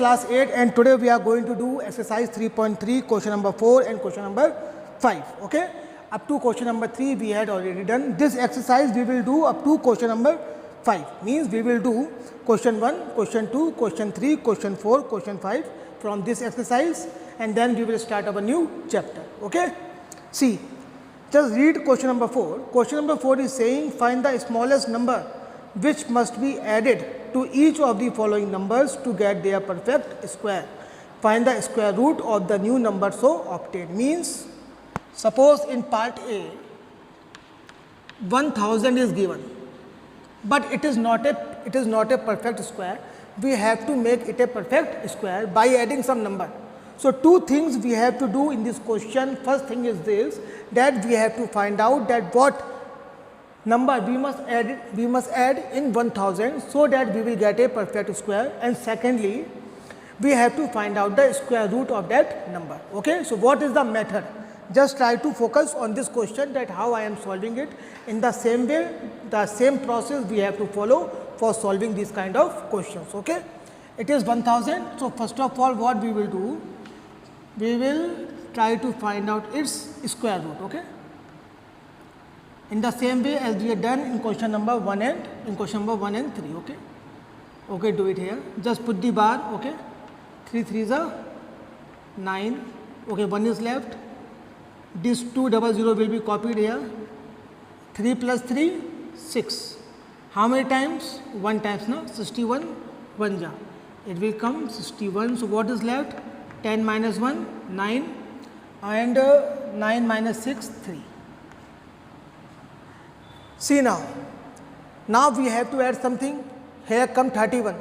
class 8 and today we are going to do exercise 3.3 question number 4 and question number 5. Okay, up to question number 3 we had already done. This exercise we will do up to question number 5, means we will do question 1, question 2, question 3, question 4, question 5 from this exercise, and then we will start our new chapter. Okay, see, just read question number 4. Question number 4 is saying find the smallest number which must be added to each of the following numbers to get their perfect square. Find the square root of the new number so obtained. Means, suppose in part A 1000 is given, but it is not a perfect square. We have to make it a perfect square by adding some number. So two things we have to do in this question. First thing is this, that we have to find out that what number we must add in 1000 so that we will get a perfect square, and secondly we have to find out the square root of that number. Okay, so what is the method? Just try to focus on this question, that how I am solving it. In the same way, the same process we have to follow for solving these kind of questions. Okay, it is 1000. So first of all, what we will do, we will try to find out its square root. Okay, in the same way as we have done in question number 1 and 3. Okay, okay, do it here. Just put the bar. Okay, 3 3s are 9. Okay, 1 is left. This 200 will be copied here. 3 plus 3 6. How many times? 1 times, no? 61 1 ja. It will come 61. So what is left? 10 minus 1 9, and 9 minus 6 3. See now we have to add something. Here come 31.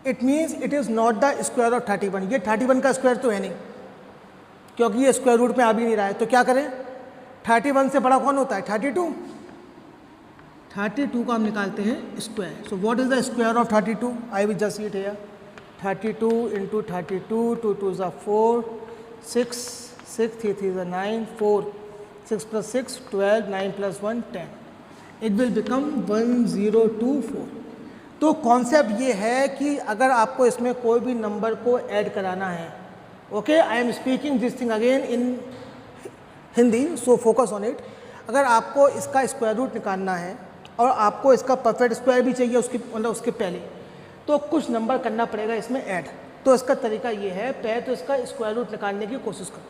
It means it is not the square of 31. ये 31 का square तो है नहीं, क्योंकि ये square root में आ भी नहीं रहा है. तो क्या करें? 31 से बड़ा कौन होता है? 32. 32 को हम निकालते हैं square. So what is the square of 32? I will just read here. 32 into 32, 2 2s are 4, 6 6 3 3s are 9, 4 6 plus 6 12, 9 plus 1 10. It will become 1024. तो कॉन्सेप्ट ये है कि अगर आपको इसमें कोई भी नंबर को ऐड कराना है, okay, I am speaking this thing again in Hindi, so focus on it. अगर आपको इसका स्क्वायर रूट निकालना है और आपको इसका परफेक्ट स्क्वायर भी चाहिए उसके पहले, तो कुछ नंबर करना पड़ेगा इसमें ऐड. तो इसका तरीका ये है, पहले तो इसका स्क्वायर रूट निकालने की कोशिश करो.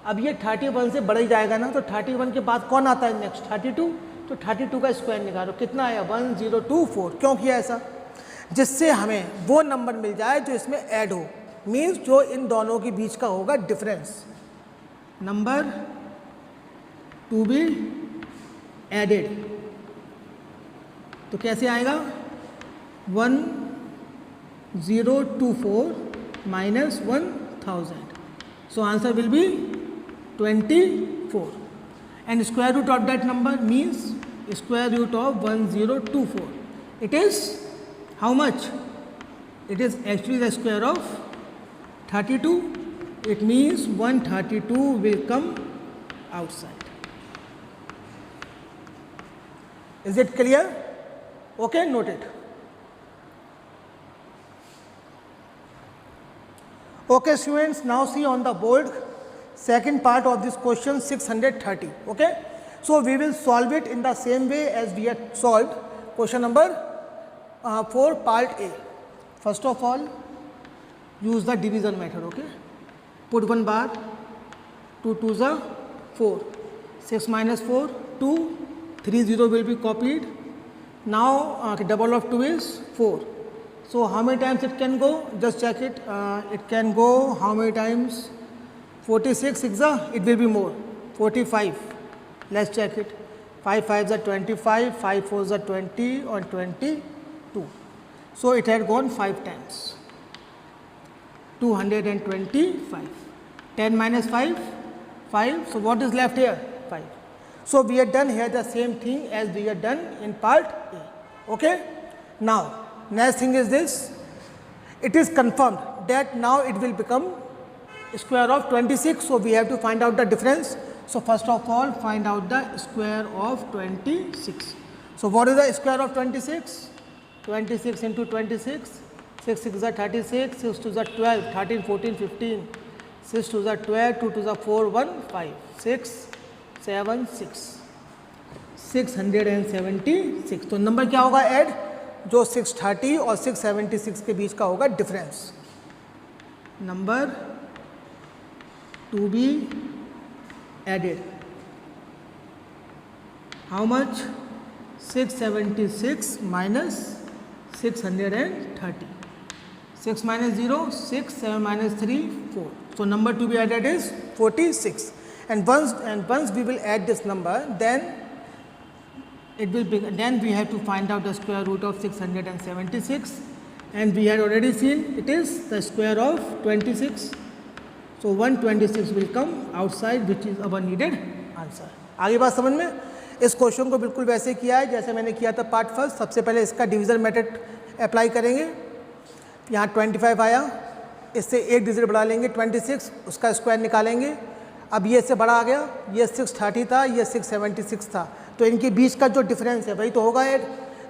अब ये 31 से बढ़ ही जाएगा ना, तो 31 के बाद कौन आता है नेक्स्ट? 32. तो 32 का स्क्वायर निकालो, कितना आया? 1024. क्यों किया ऐसा? जिससे हमें वो नंबर मिल जाए जो इसमें ऐड हो, मीन्स जो इन दोनों के बीच का होगा difference, number to be added. तो कैसे आएगा? 1024 minus 1000. So answer will be 24. And square root of that number means square root of 1024. It is how much? It is actually the square of 32. It means 132 will come outside. Is it clear? Okay, note it. Okay students, now see on the board second part of this question 630. Okay, so we will solve it in the same way as we had solved question number 4 part A. First of all, use the division method. Okay, put 1 bar. 2 2s are 4. 6 minus 4 2. 3 0 will be copied. Now double of 2 is 4. So how many times it can go? Just check it. It can go how many times? 46 it will be more. 45. Let's check it. 5 5s are 25. 5 4s are 20 or 22. So it had gone 5 times. 225. 10 minus 5 5. So what is left here? 5. So we have done here the same thing as we have done in part A. Okay. Now next thing is this. It is confirmed that now it will become square of 26. So we have to find out the difference. So first of all, find out the square of 26. So what is the square of 26? 26 into 26, 6 6 are 36, 6 2 are 12, 13 14 15, 6 2 are 12, 2 2 are 4 1 5, 6 7 6, 676। तो number क्या होगा add, जो 630 और 676 के बीच का होगा difference. Number to be added, how much, 676 minus 630, 6 minus 0 6, 7 minus 3 4, so number to be added is 46, and once we will add this number, then it will be, then we have to find out the square root of 676, and we had already seen it is the square of 26, so 126 will come outside, which is our needed answer। आगे बात समझ में, इस question को बिल्कुल वैसे किया है जैसे मैंने किया था पार्ट फर्स्ट। सबसे पहले इसका डिवीज़न मेथड अप्लाई करेंगे, यहाँ 25 आया, इससे एक डिजिट बढ़ा लेंगे 26, उसका स्क्वायर निकालेंगे। अब ये इससे बड़ा आ गया, ये 630 था, ये 676 था, तो इनके बीच का जो डिफरेंस है वही तो होगा ऐड।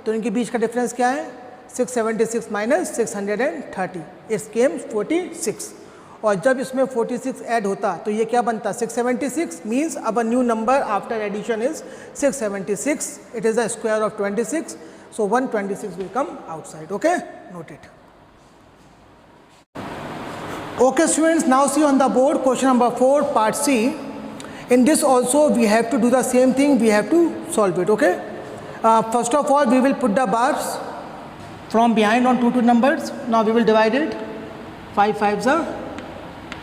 तो इनके बीच का डिफरेंस क्या है, 676 माइनस 630, इट्स केम 46। और जब इसमें 46 ऐड होता तो ये क्या बनता, 676, मीन्स अब new number after addition is 676, it is the square of 26, so 126 will come outside, okay, note it। Okay students, now see on the board question number 4 part C. In this also we have to do the same thing, we have to solve it, okay। First of all we will put the bars from behind on two numbers. Now we will divide it, 5 5s are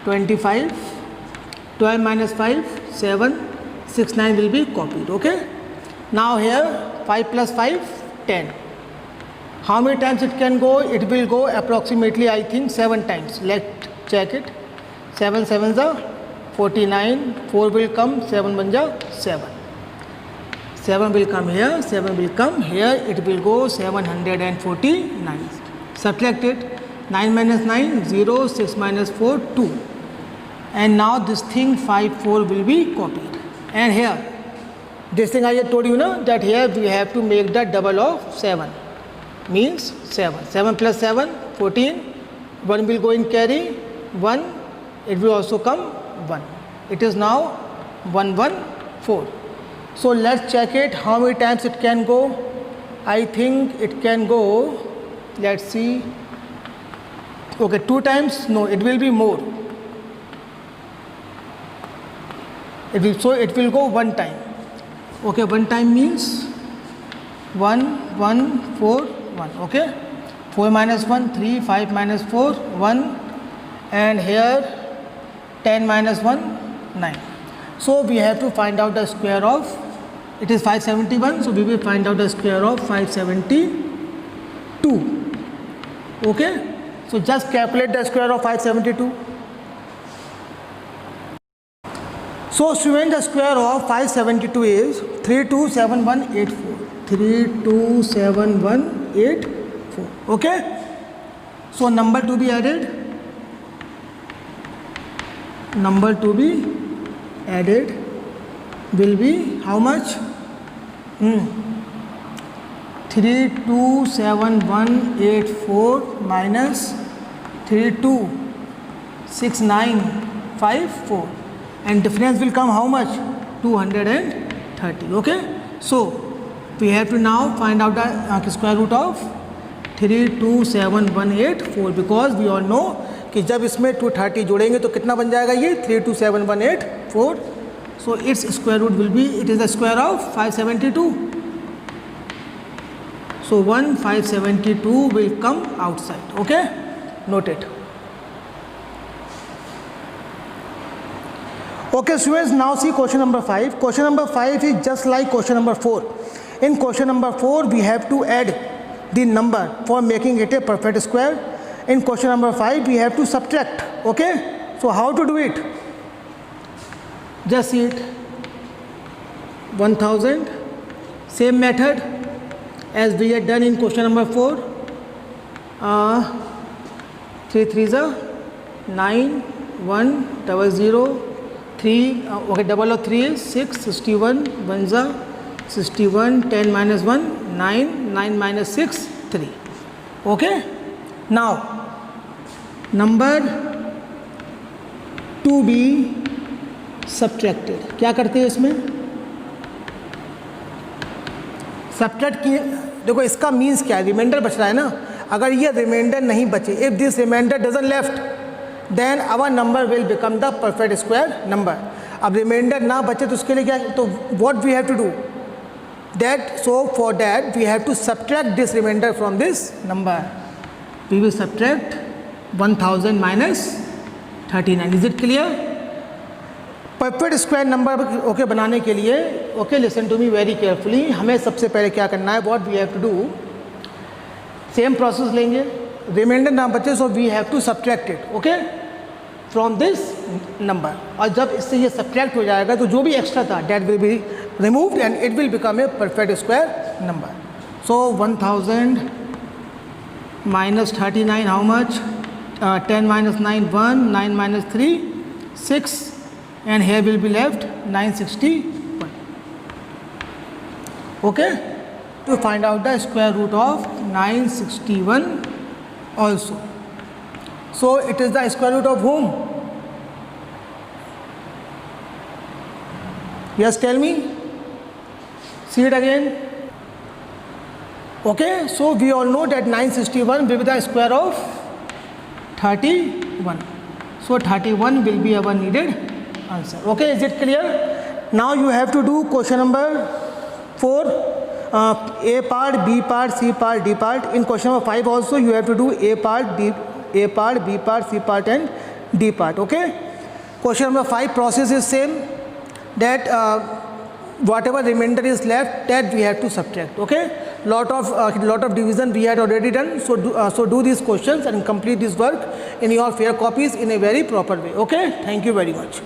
25, 12 minus 5 7, 6 9 will be copied, okay। Now here 5 plus 5 10, how many times it can go, it will go approximately I think 7 times, let's check it, 7 7s are 49, 4 will come, 7 1 7, 7 will come here, 7 will come here, it will go 749, subtract it, 9 minus 9 0, 6 minus 4 2, and now this thing 5 4 will be copied, and here this thing I had told you now that here we have to make the double of 7, means 7, 7 plus 7 14, 1 will go in carry, 1, it will also come 1, it is now 114. So let's check it, how many times it can go. I think it can go, let's see, okay, 2 times, no, it will be more, so it will go 1 time, okay, 1 time means 1 1 4 1, okay, 4 minus 1 3, 5 minus 4 1, and here 10 minus 1 9, so we have to find out the square of, it is 571, so we will find out the square of 572, okay, so just calculate the square of 572. So student, the square of 572 is 327184, 327184, okay, so number to be added, number to be added will be how much, 327184 minus 326954, and difference will come how much, 230, okay, so we have to now find out the square root of 327,184, because we all know कि जब इसमें 230 जोड़ेंगे तो कितना बन जाएगा ये 327,184, so its square root will be, it is the square of 572, so 1572 will come outside, okay, note it। Okay students, now see question number 5. Question number 5 is just like question number 4. In question number 4 we have to add the number for making it a perfect square. In question number 5 we have to subtract, okay, so how to do it, just see it, 1000, same method as we had done in question number 4, 3 3s are 9, 1 00 3, okay, double of 3 is 6, 61, 1s are 61, 10 minus 1 9, 9 minus 6 3, okay, now number to be subtracted, क्या करते हैं इसमें subtract किए। देखो इसका means क्या है, reminder बच रहा है ना, अगर ये रिमाइंडर नहीं बचे, if this reminder doesn't left then our number will become the perfect square number. अब रिमाइंडर ना बचे तो उसके लिए क्या, तो what we have to do that, so for that we have to subtract this reminder from this number. We will subtract 1000 minus 39। Is it clear? Perfect square number okay बनाने के लिए, okay listen to me very carefully, हमें सबसे पहले क्या करना है, what we have to do, same process लेंगे, रिमाइंडर ना बचे so we have to subtract it okay from this number, और जब इससे ये सब्ट्रैक्ट हो जाएगा तो जो भी एक्स्ट्रा था that will be removed and it will become a perfect square number. So 1000 minus 39 how much, 10 minus 9 1, 9 minus 3 6, and here will be left 961. Okay, to find out the square root of 961 also. So it is the square root of whom? Yes, tell me. See it again. Okay, so we all know that 961 will be the square of 31. So 31 will be our needed answer. Okay, is it clear? Now you have to do question number 4, A part, B part, C part, D part. In question number 5 also you have to do A part, B part, C part and D part. Okay, question number 5 process is same, that whatever remainder is left that we have to subtract. Okay, lot of division we had already done, so do these questions and complete this work in your fair copies in a very proper way. Okay, thank you very much.